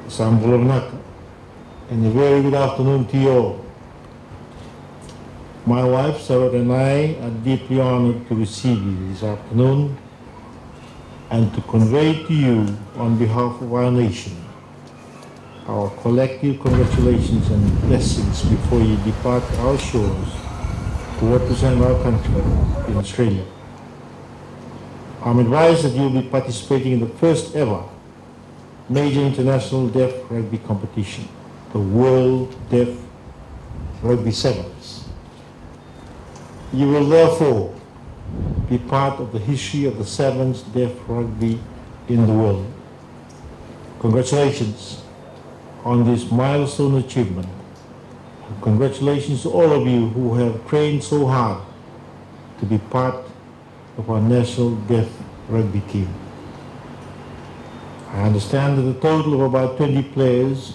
Sambulanaka, and a very good afternoon to you all. My wife, Sarah, and I are deeply honored to receive you this afternoon and to convey to you, on behalf of our nation, our collective congratulations and blessings before you depart our shores to represent our country in Australia. I'm advised that you'll be participating in the first ever major international deaf rugby competition, the World Deaf Rugby Sevens. You will therefore be part of the history of the sevens deaf rugby in the world. Congratulations on this milestone achievement. And congratulations to all of you who have trained so hard to be part of our national deaf rugby team. I understand that a total of about 20 players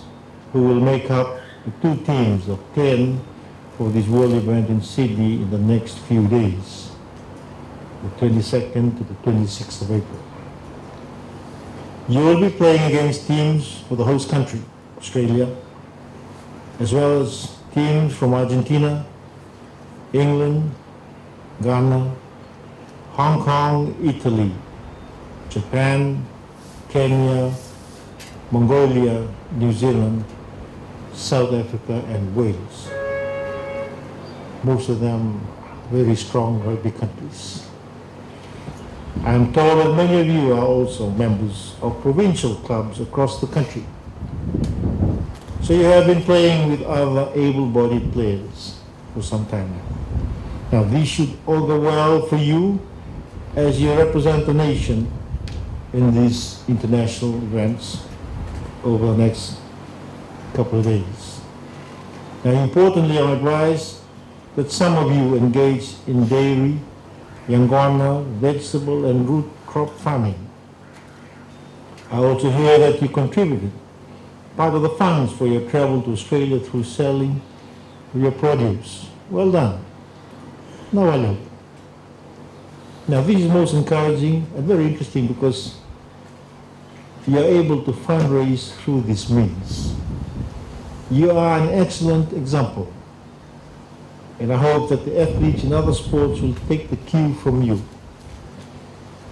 who will make up the two teams of 10 for this world event in Sydney in the next few days, the 22nd to the 26th of April. You will be playing against teams for the host country, Australia, as well as teams from Argentina, England, Ghana, Hong Kong, Italy, Japan, Kenya, Mongolia, New Zealand, South Africa, and Wales. Most of them very strong rugby countries. I am told that many of you are also members of provincial clubs across the country. So you have been playing with other able-bodied players for some time now. Now this should augur well for you as you represent the nation in these international events over the next couple of days. Now importantly, I'm advised that some of you engage in dairy, yangwana, vegetable and root crop farming. I also hear that you contributed part of the funds for your travel to Australia through selling your produce. Well done. Now I know. Now this is most encouraging and very interesting because you are able to fundraise through this means. You are an excellent example, and I hope that the athletes in other sports will take the cue from you.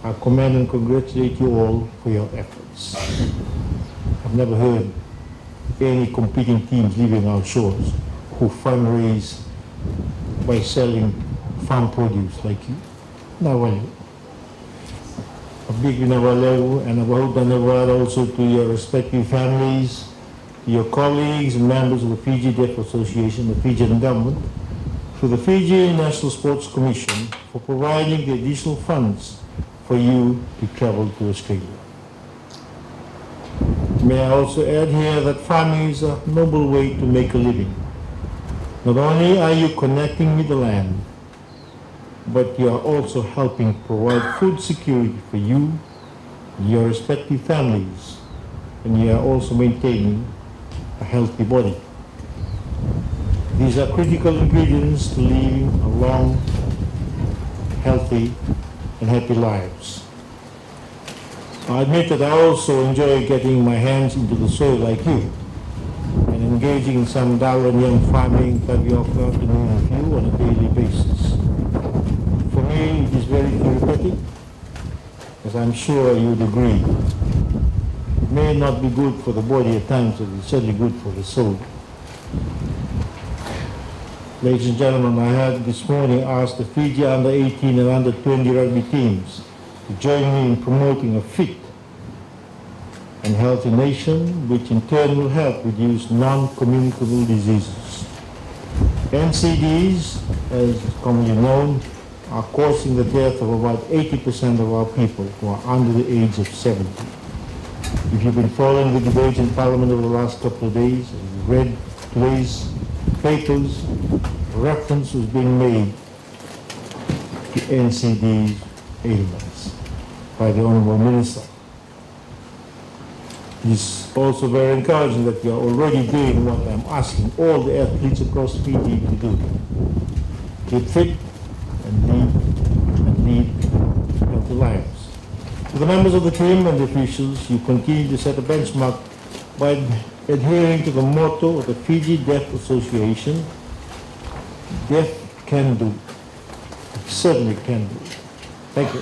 I commend and congratulate you all for your efforts. I've never heard any competing teams leaving our shores who fundraise by selling farm produce like you. Now, well, a big Vinavalevu and a Bahutanavar also to your respective families, to your colleagues and members of the Fiji Deaf Association, the Fijian government, to the Fiji National Sports Commission for providing the additional funds for you to travel to Australia. May I also add here that farming is a noble way to make a living. Not only are you connecting with the land, but you are also helping provide food security for you and your respective families, and you are also maintaining a healthy body. These are critical ingredients to living a long, healthy, and happy lives. I admit that I also enjoy getting my hands into the soil like you and engaging in some Darwin young farming, tapioca, to name a few, on a daily basis. For me, it is very therapeutic, as I'm sure you'd agree. It may not be good for the body at times, but it's certainly good for the soul. Ladies and gentlemen, I had this morning asked the Fiji under-18 and under-20 rugby teams to join me in promoting a fit and healthy nation, which in turn will help reduce non-communicable diseases. NCDs, as commonly known, are causing the death of about 80% of our people who are under the age of 70. If you've been following the debates in Parliament over the last couple of days, and you've read today's papers, reference was being made to NCD ailments by the Honourable Minister. It's also very encouraging that you are already doing what I'm asking all the athletes across Fiji to do. Keep fit and lead healthy lives. To the members of the team and the officials, you continue to set a benchmark by adhering to the motto of the Fiji Deaf Association, deaf can do. It certainly can do. Thank you.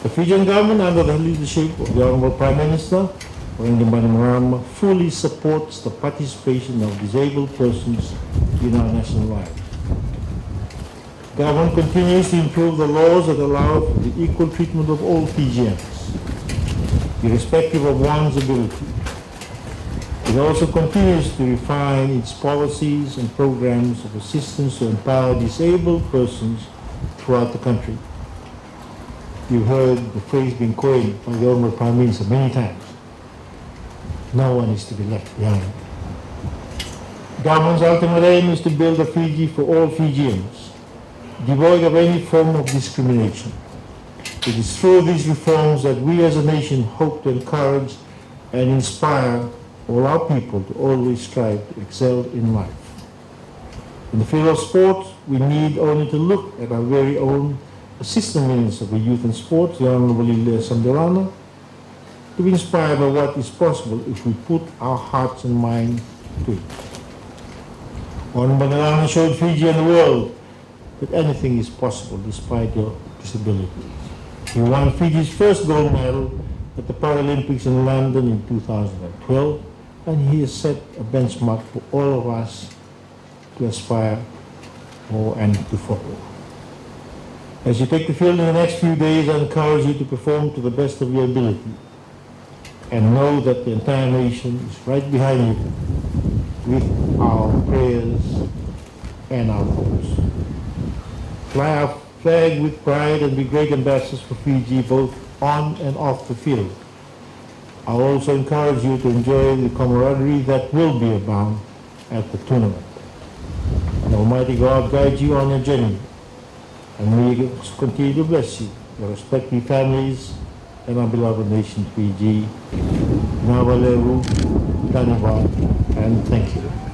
The Fijian government, under the leadership of the Honorable Prime Minister, Borron, fully supports the participation of disabled persons in our national life. Government continues to improve the laws that allow for the equal treatment of all Fijians, irrespective of one's ability. It also continues to refine its policies and programs of assistance to empower disabled persons throughout the country. You've heard the phrase being coined by the Honorable Prime Minister many times. No one is to be left behind. Government's ultimate aim is to build a Fiji for all Fijians, devoid of any form of discrimination. It is through these reforms that we as a nation hope to encourage and inspire all our people to always strive to excel in life. In the field of sport, we need only to look at our very own Assistant Minister for Youth and Sports, the Honorable Samdelana, to be inspired by what is possible if we put our hearts and minds to it. Honorable Samdelana showed Fiji and the world that anything is possible despite your disability. He won Fiji's first gold medal at the Paralympics in London in 2012, and he has set a benchmark for all of us to aspire for and to follow. As you take the field in the next few days, I encourage you to perform to the best of your ability and know that the entire nation is right behind you with our prayers and our thoughts. Fly our flag with pride and be great ambassadors for Fiji both on and off the field. I also encourage you to enjoy the camaraderie that will be abound at the tournament. And Almighty God guide you on your journey, and may He continue to bless you, your respective families, and our beloved nation Fiji. Nawalewu, Tanavad, and thank you.